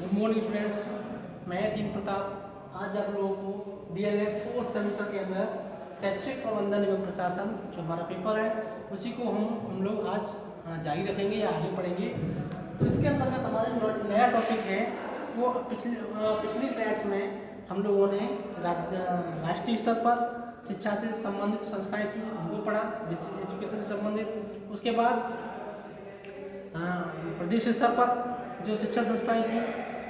Good morning students, मैं दीन प्रताप आज आप लोगों को डीएलएड 4th सेमेस्टर के अंदर शैक्षिक प्रबंधन एवं प्रशासन जो हमारा पेपर है उसी को हम लोग आज जारी रखेंगे या आगे पढ़ेंगे। तो इसके अंतर्गत हमारा नया टॉपिक है वो पिछली स्लाइड्स में हम लोगों ने राष्ट्रीय स्तर पर शिक्षा से संबंधित संस्थाएं थी उनको पढ़ा, एजुकेशन से संबंधित। उसके बाद प्रदेश स्तर पर जो शिक्षण संस्थाएं थी,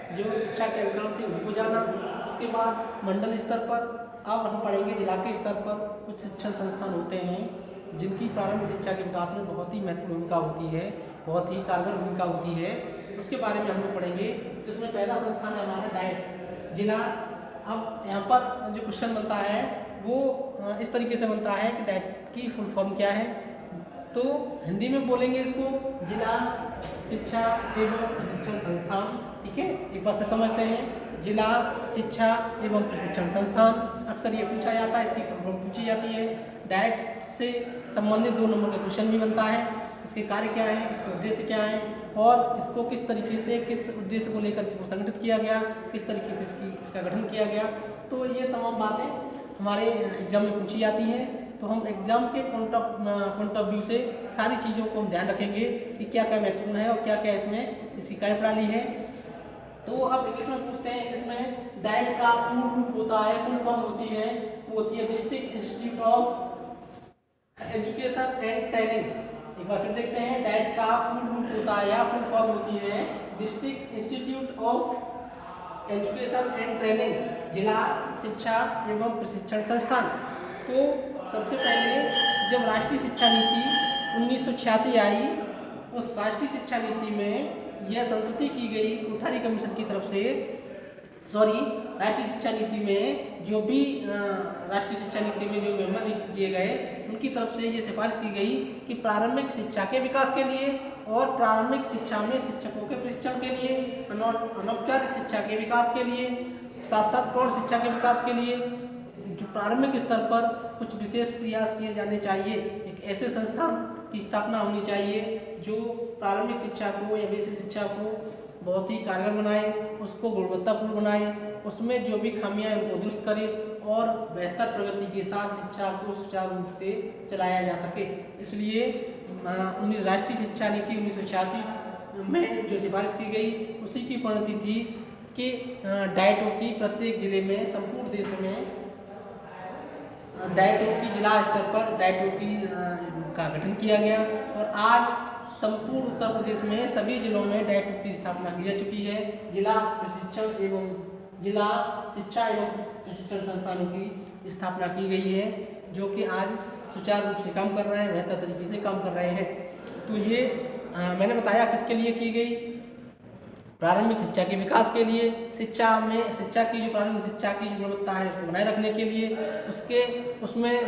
जो शिक्षा के उपकरण थे उनको जाना। उसके बाद मंडल स्तर पर अब हम पढ़ेंगे जिला के स्तर पर कुछ शिक्षण संस्थान होते हैं जिनकी प्रारंभिक शिक्षा के विकास में बहुत ही महत्वपूर्ण भूमिका होती है, बहुत ही कारगर भूमिका होती है, उसके बारे में हम लोग पढ़ेंगे। तो इसमें पहला संस्थान है हमारा डाइट जिला। अब यहाँ पर जो क्वेश्चन बनता है वो इस तरीके से बनता है कि डाइट की फुल फॉर्म क्या है। तो हिंदी में बोलेंगे इसको जिला शिक्षा एवं प्रशिक्षण संस्थान। ठीक है, एक बार फिर समझते हैं, जिला शिक्षा एवं प्रशिक्षण संस्थान। अक्सर ये पूछा जाता है, इसकी फुल पूछी जाती है। डाइट से संबंधित 2 नंबर का क्वेश्चन भी बनता है। इसके कार्य क्या है, इसके उद्देश्य क्या है और इसको किस तरीके से, किस उद्देश्य को लेकर इसको संगठित किया गया, किस तरीके से इसका गठन किया गया। तो ये तमाम बातें हमारे एग्जाम में पूछी जाती हैं। तो हम एग्जाम के पॉइंट ऑफ व्यू से सारी चीज़ों को हम ध्यान रखेंगे कि क्या क्या महत्वपूर्ण है और क्या क्या इसमें इसकी कार्यप्रणाली है। तो अब इसमें पूछते हैं, इसमें डाइट का पूर्ण रूप होता है, फुल फॉर्म होती है, वो होती है district institute of education and training. एक बार फिर देखते हैं, डाइट का पूर्ण रूप होता है या फुल फॉर्म होती है district institute of education and training, जिला शिक्षा एवं प्रशिक्षण संस्थान। तो सबसे पहले जब राष्ट्रीय शिक्षा नीति 1986 आई, उस राष्ट्रीय शिक्षा नीति में यह संस्तुति की गई कोठारी कमीशन की तरफ से, राष्ट्रीय शिक्षा नीति में जो भी राष्ट्रीय शिक्षा नीति में जो मेंबर नियुक्त किए गए उनकी तरफ से ये सिफारिश की गई कि प्रारंभिक शिक्षा के विकास के लिए और प्रारंभिक शिक्षा में शिक्षकों के प्रशिक्षण के लिए, अनौपचारिक शिक्षा के विकास के लिए, साथ साथ प्रौढ़ शिक्षा के विकास के लिए जो प्रारंभिक स्तर पर कुछ विशेष प्रयास किए जाने चाहिए। एक ऐसे संस्थान की स्थापना होनी चाहिए जो प्रारंभिक शिक्षा को या बेसिक शिक्षा को बहुत ही कारगर बनाए, उसको गुणवत्तापूर्ण बनाए, उसमें जो भी खामियां हैं उनको दुरुस्त करे और बेहतर प्रगति के साथ शिक्षा को सुचारू रूप से चलाया जा सके। इसलिए राष्ट्रीय शिक्षा नीति 1986 में जो सिफारिश की गई उसी की परिणति थी कि डाइटों की प्रत्येक जिले में, संपूर्ण देश में डाइटों की जिला स्तर पर डाइटों की का गठन किया गया और आज संपूर्ण उत्तर प्रदेश में सभी जिलों में डाइटों की स्थापना की जा चुकी है। जिला शिक्षा एवं प्रशिक्षण संस्थानों की स्थापना की गई है जो कि आज सुचारू रूप से काम कर रहे हैं, बेहतर तरीके से काम कर रहे हैं। तो ये मैंने बताया किसके लिए की गई, प्रारंभिक शिक्षा के विकास के लिए, शिक्षा की जो प्रारंभिक शिक्षा की जो गुणवत्ता है उसको बनाए रखने के लिए, उसमें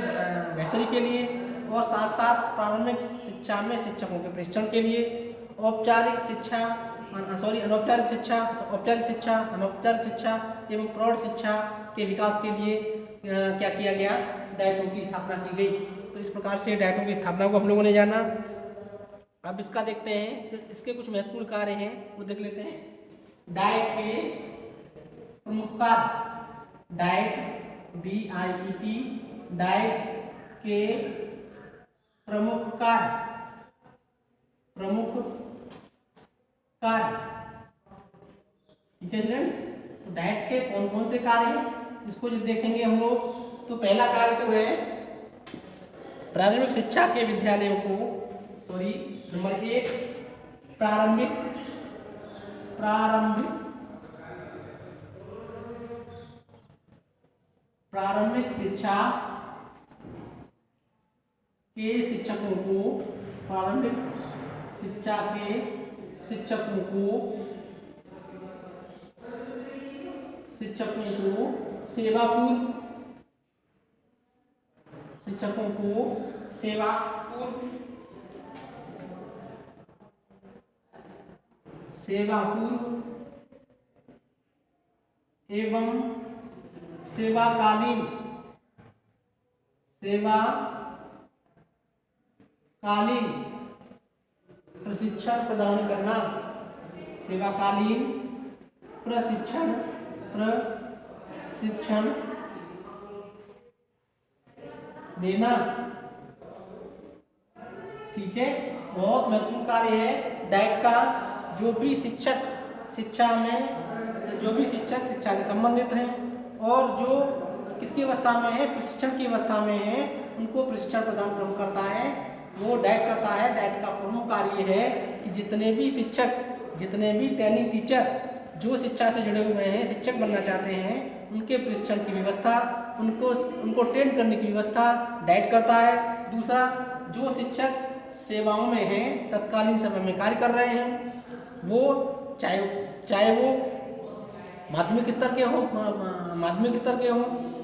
बेहतरी के लिए और साथ साथ प्रारंभिक शिक्षा में शिक्षकों के प्रशिक्षण के लिए, अनौपचारिक शिक्षा, अनौपचारिक शिक्षा एवं प्रौढ़ शिक्षा के विकास के लिए क्या किया गया, डाइटों की स्थापना की गई। तो इस प्रकार से डाइटों की स्थापना को हम लोगों ने जाना। अब इसका देखते हैं कि इसके कुछ महत्वपूर्ण कार्य हैं, वो देख लेते हैं। डाइट के प्रमुख कार्य, DIET, डाइट के प्रमुख कार्य, ठीक है फ्रेंड्स। डाइट के कौन कौन से कार्य हैं इसको जब देखेंगे हम लोग, तो पहला कार्य तो है प्रारंभिक शिक्षा के विद्यालयों को, नंबर 1 प्रारंभिक शिक्षा के शिक्षकों को, प्रारंभिक शिक्षा के शिक्षकों को सेवापूर्व एवं सेवाकालीन प्रशिक्षण प्रदान करना, सेवाकालीन प्रशिक्षण देना। ठीक है, बहुत महत्वपूर्ण कार्य है डाइट का। जो भी शिक्षक शिक्षा से संबंधित हैं और जो किसकी अवस्था में है, प्रशिक्षण की अवस्था में है, उनको प्रशिक्षण प्रदान करता है, वो डाइट करता है। डाइट का प्रमुख कार्य है कि जितने भी शिक्षक, जितने भी ट्रेनिंग टीचर जो शिक्षा से जुड़े हुए हैं, शिक्षक बनना चाहते हैं, उनके प्रशिक्षण की व्यवस्था, उनको ट्रेन करने की व्यवस्था डाइट करता है। दूसरा, जो शिक्षक सेवाओं में हैं, तत्कालीन समय में कार्य कर रहे हैं, वो चाहे वो माध्यमिक स्तर के हो,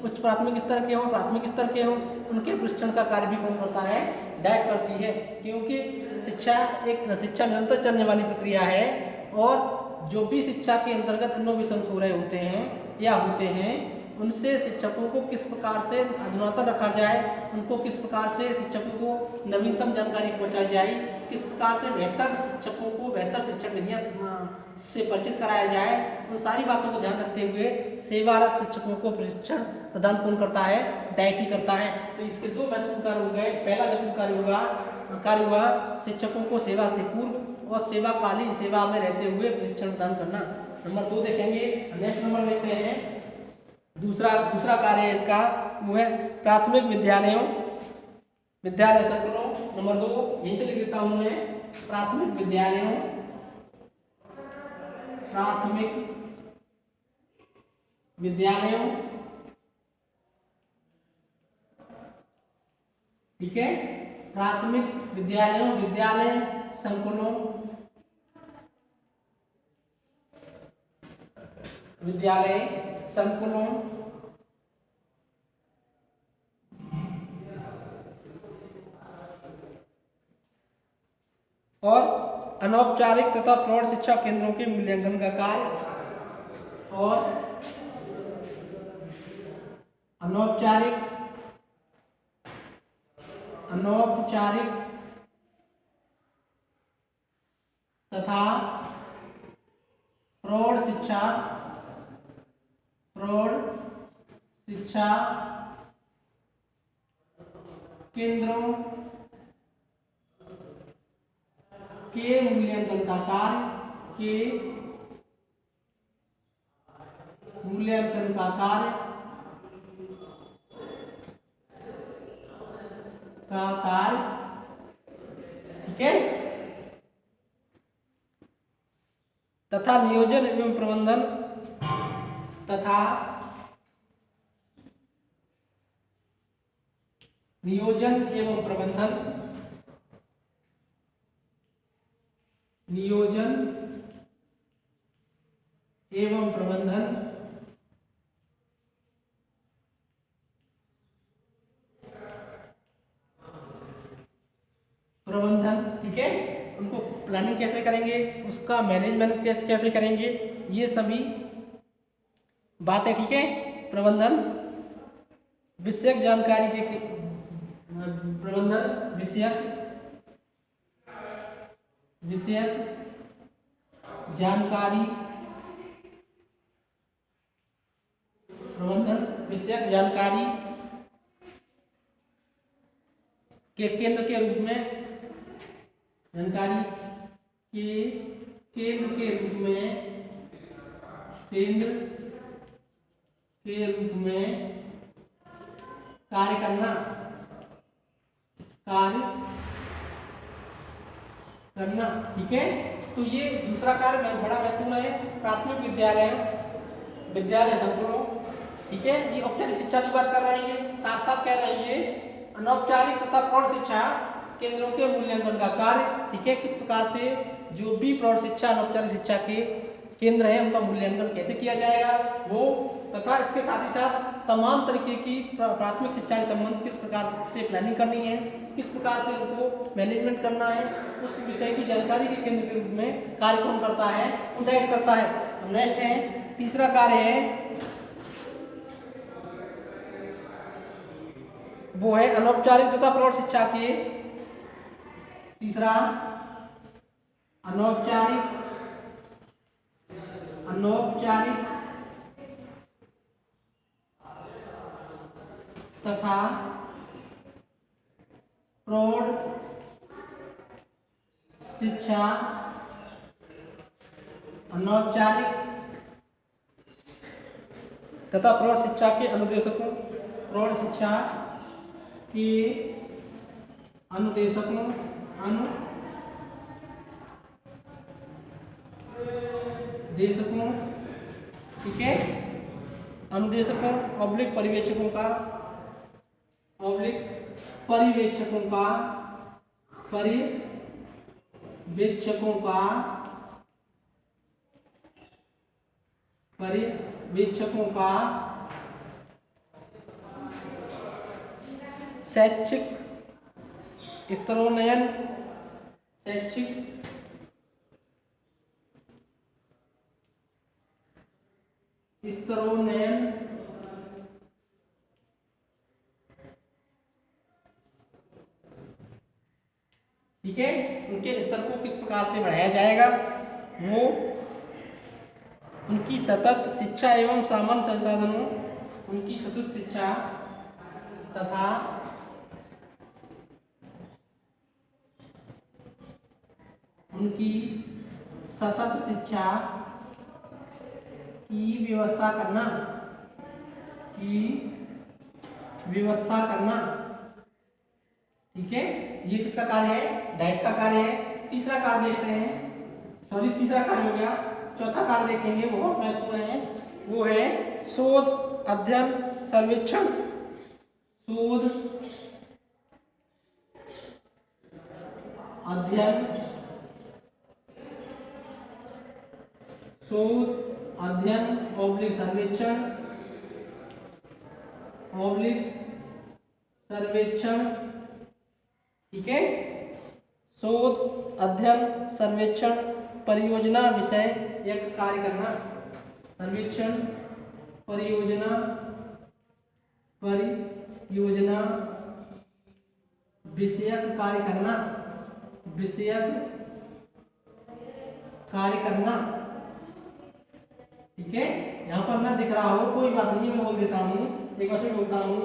उच्च प्राथमिक स्तर के हो, प्राथमिक स्तर के हो, उनके प्रशिक्षण का कार्य भी कौन करता है, डाइट करती है। क्योंकि शिक्षा निरंतर चलने वाली प्रक्रिया है और जो भी शिक्षा के अंतर्गत इनोवेशंस हो रहे होते हैं या होते हैं, उनसे शिक्षकों को किस प्रकार से अधुनातन रखा जाए, उनको किस प्रकार से शिक्षकों को नवीनतम जानकारी पहुंचाई जाए, किस प्रकार से शिक्षकों को बेहतर शिक्षक विधियाँ से परिचित कराया जाए, उन सारी बातों को ध्यान रखते हुए सेवारत शिक्षकों को प्रशिक्षण प्रदान कौन करता है, डाइट ही करता है। तो इसके दो महत्वपूर्ण कार्य हो गए। पहला महत्वपूर्ण कार्य हुआ शिक्षकों को सेवा से पूर्व और सेवाकालीन सेवा में रहते हुए प्रशिक्षण प्रदान करना। नंबर 2 देखेंगे, नेक्स्ट नंबर देखते हैं। दूसरा कार्य है इसका, वो है प्राथमिक विद्यालय संकुलों। नंबर 2 यहीं से लिख देता हूं मैं, प्राथमिक विद्यालयों ठीक है, प्राथमिक विद्यालय संकुलों, और अनौपचारिक तथा प्रौढ़ शिक्षा केंद्रों के मूल्यांकन का कार्य, और अनौपचारिक तथा प्रौढ़ शिक्षा केंद्रों के मूल्यांकन का कार्य, ठीक है, तथा नियोजन एवं प्रबंधन ठीक है। उनको प्लानिंग कैसे करेंगे, उसका मैनेजमेंट कैसे करेंगे, ये सभी बातें, ठीक है। प्रबंधन विषयक जानकारी के विषयक जानकारी के केंद्र के रूप में कार्य करना, ठीक है। तो ये दूसरा कार्य बड़ा महत्वपूर्ण है, प्राथमिक विद्यालय संकुलों, ठीक है। ये औपचारिक शिक्षा की बात कर रही है, साथ साथ कह रही है अनौपचारिक तथा प्रौढ़ शिक्षा केंद्रों के मूल्यांकन का कार्य, ठीक है। किस प्रकार से जो भी प्रौढ़ शिक्षा, अनौपचारिक शिक्षा के केंद्र है, उनका मूल्यांकन कैसे किया जाएगा वो, तथा इसके साथ ही साथ तमाम तरीके की प्राथमिक शिक्षा से संबंधित किस प्रकार से प्लानिंग करनी है, किस प्रकार से उनको मैनेजमेंट करना है, उस विषय की जानकारी के केंद्र के रूप में कार्य कौन करता है, वो डाइट करता है। अब नेक्स्ट है, तीसरा कार्य है, वो है अनौपचारिक तथा प्रौढ़ शिक्षा के, तीसरा अनौपचारिक अनौपचारिक तथा प्रौढ़ शिक्षा, अनौपचारिक तथा प्रौढ़ शिक्षा के अनुदेशकों, प्रौढ़ शिक्षा के अनुदेशकों ठीक है, अनुदेशकों पब्लिक पर्यवेक्षकों का शैक्षिक स्तरोन्नयन, ठीक है, उनके स्तर को किस प्रकार से बढ़ाया जाएगा, वो उनकी सतत शिक्षा एवं सामान्य संसाधनों, उनकी सतत शिक्षा तथा उनकी सतत शिक्षा की व्यवस्था करना, ठीक है, ये किसका कार्य है, डाइट का कार्य है। तीसरा कार्य देखते हैं, तीसरा कार्य हो गया। चौथा कार्य देखेंगे, बहुत महत्वपूर्ण है, वो है शोध, अध्ययन, सर्वेक्षण, शोध, अध्ययन सर्वेक्षण, ठीक है, शोध, अध्ययन, सर्वेक्षण, परियोजना विषय एक कार्य करना, सर्वेक्षण, परियोजना विषयक कार्य करना, ठीक है। यहाँ पर ना दिख रहा हो कोई बात नहीं, मैं बोल देता हूँ, एक बार फिर बोलता हूँ।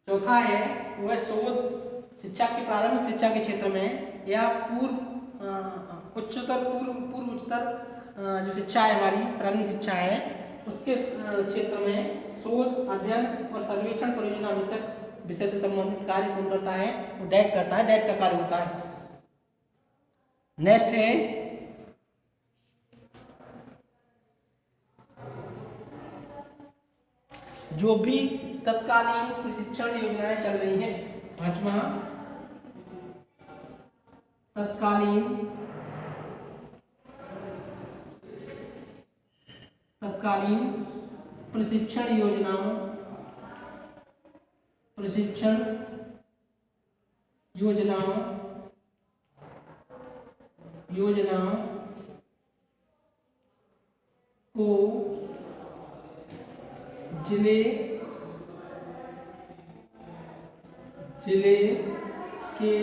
चौथा है वो है शोध, शिक्षा की प्रारंभिक शिक्षा के क्षेत्र में या उच्चतर जो शिक्षा है, हमारी प्रारंभिक शिक्षा है, उसके क्षेत्र में शोध, अध्ययन और सर्वेक्षण परियोजना विषय से संबंधित कार्य कौन करता है, वो डैट करता है, डैट का कार्य होता है। नेक्स्ट है जो भी तत्कालीन प्रशिक्षण योजनाएं चल रही हैं, पांचवा तत्कालीन प्रशिक्षण योजनाओं को जिले के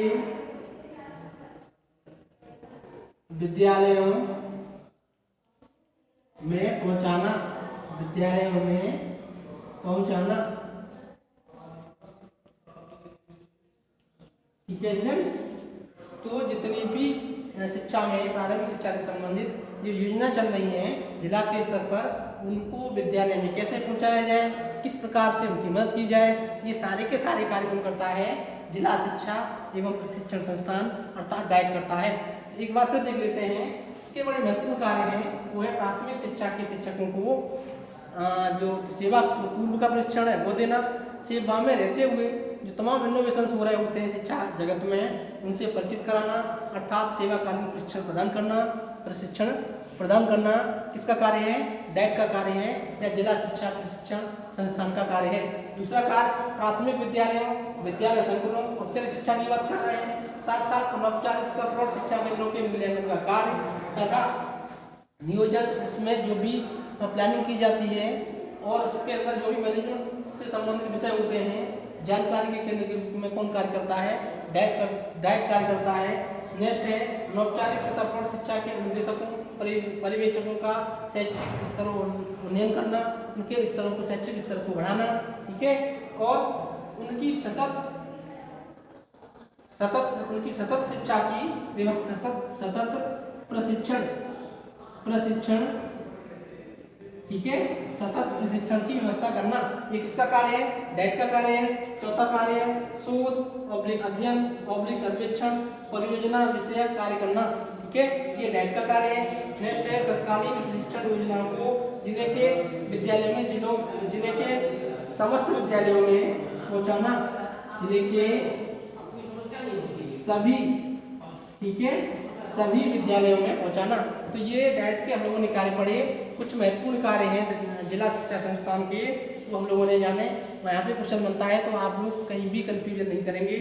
विद्यालयों में पहुंचाना, ठीक है स्टूडेंट्स। तो जितनी भी शिक्षा में प्रारंभिक शिक्षा से संबंधित जो योजना चल रही है जिला के स्तर पर, उनको विद्यालय में कैसे पहुंचाया जाए, किस प्रकार से उनकी मदद की जाए, ये सारे के सारे कार्यक्रम करता है जिला शिक्षा एवं प्रशिक्षण संस्थान अर्थात डाइट करता है। एक बार फिर देख लेते हैं, इसके बड़े महत्वपूर्ण कार्य हैं, वो है प्राथमिक शिक्षा के शिक्षकों को जो सेवा पूर्व का प्रशिक्षण है वो देना, सेवा में रहते हुए जो तमाम इनोवेशंस हो रहे होते हैं शिक्षा जगत में, उनसे परिचित कराना, अर्थात सेवाकालीन प्रशिक्षण प्रदान करना किसका कार्य है, डाइट का कार्य है या जिला शिक्षा प्रशिक्षण संस्थान का कार्य है। दूसरा कार्य प्राथमिक विद्यालयों, विद्यालय संकुलों, उच्च शिक्षा की बात कर रहे हैं, साथ साथ अनौपचारिक प्रौढ़ शिक्षा केंद्रों के मूल्यांकन का कार्य तथा नियोजन, उसमें जो भी प्लानिंग की जाती है और उसके अंदर जो भी मैनेजमेंट से संबंधित विषय होते हैं, जानकारी के केंद्र के रूप में कौन कार्य करता है, डाइट कार्य करता है। नेक्स्ट है अनौपचारिक तथा प्रौढ़ शिक्षा के निर्देशकों पर्यवेक्षकों का शैक्षिक स्तरों उन्नयन करना, उनके स्तरों को शैक्षिक स्तर को बढ़ाना, ठीक है, और उनकी सतत शिक्षा की व्यवस्था, सतत प्रशिक्षण, ठीक है, सतत प्रशिक्षण की व्यवस्था करना। ये किसका कार्य है? डाइट का कार्य है। चौथा कार्य है शोध अध्ययन सर्वेक्षण परियोजना विषय कार्य करना, ठीक है, ये डाइट का कार्य है। नेक्स्ट है तत्कालीन प्रशिक्षण योजनाओं को जिले के विद्यालय में जिले के समस्त विद्यालयों में पहुंचाना, जिले के सभी, ठीक है, सभी विद्यालयों में पहुंचाना। तो ये डाइट के हम लोगों ने कार्य पढ़े। कुछ महत्वपूर्ण कार्य हैं जिला शिक्षा संस्थान के, वो हम लोगों ने जाने। यहाँ से क्वेश्चन बनता है तो आप लोग कहीं भी कंफ्यूजन नहीं करेंगे,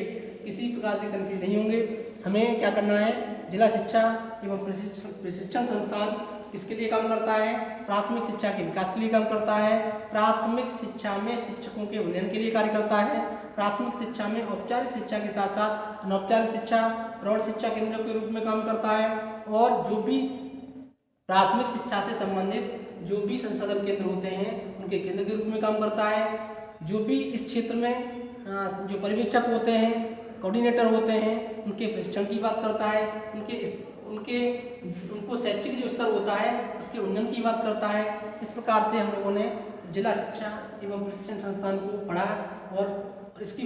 किसी प्रकार से कंफ्यूज नहीं होंगे। हमें क्या करना है, जिला शिक्षा एवं प्रशिक्षण संस्थान किसके लिए काम करता है? प्राथमिक शिक्षा के विकास के लिए काम करता है। प्राथमिक शिक्षा में शिक्षकों के उन्नयन के लिए कार्य करता है। प्राथमिक शिक्षा में औपचारिक शिक्षा के साथ साथ अनौपचारिक शिक्षा, प्रौढ़ शिक्षा केंद्रों के रूप में काम करता है। और जो भी प्राथमिक शिक्षा से संबंधित जो भी संसाधन केंद्र होते हैं उनके केंद्र के रूप में काम करता है। जो भी इस क्षेत्र में जो पर्यवेक्षक होते हैं, कोऑर्डिनेटर होते हैं, उनके प्रशिक्षण की बात करता है। उनको शैक्षिक जो स्तर होता है उसके उन्नयन की बात करता है। इस प्रकार से हम लोगों ने जिला शिक्षा एवं प्रशिक्षण संस्थान को पढ़ा। और इसकी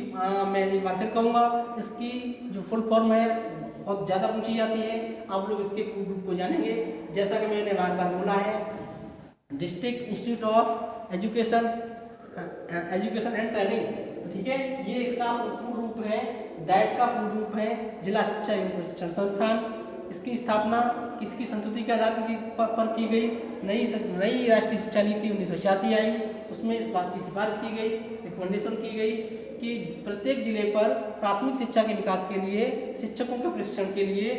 मैं एक बार फिर कहूँगा, इसकी जो फुल फॉर्म है बहुत ज़्यादा पूछी जाती है। आप लोग इसके पूर्ण रूप को जानेंगे। जैसा कि मैंने बार बार बोला है, district institute of education and training, ठीक है, ये इसका पूर्ण रूप है। डाइट का पूर्ण रूप है जिला शिक्षा एवं प्रशिक्षण संस्थान। इसकी स्थापना किसकी संस्तुति के आधार पर की गई? नई राष्ट्रीय शिक्षा नीति 1986 आई, उसमें इस बात की सिफारिश की गई, रिकमेंडेशन की गई कि प्रत्येक जिले पर प्राथमिक शिक्षा के विकास के लिए, शिक्षकों के प्रशिक्षण के लिए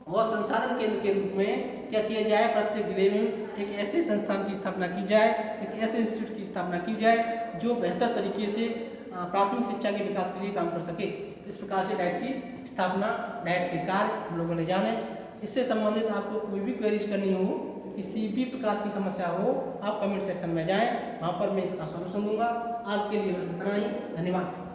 और संसाधन केंद्र के रूप में क्या किया जाए, प्रत्येक जिले में एक ऐसे संस्थान की स्थापना की जाए, एक ऐसे इंस्टीट्यूट की स्थापना की जाए जो बेहतर तरीके से प्राथमिक शिक्षा के विकास के लिए काम कर सके। इस प्रकार से डाइट की स्थापना, डाइट के कार्य हम लोगों ने जाने। इससे संबंधित आपको कोई भी क्वेरीज करनी हो, किसी भी प्रकार की समस्या हो, आप कमेंट सेक्शन में जाएं, वहाँ पर मैं इसका सॉल्यूशन दूंगा। आज के लिए बस इतना ही, धन्यवाद।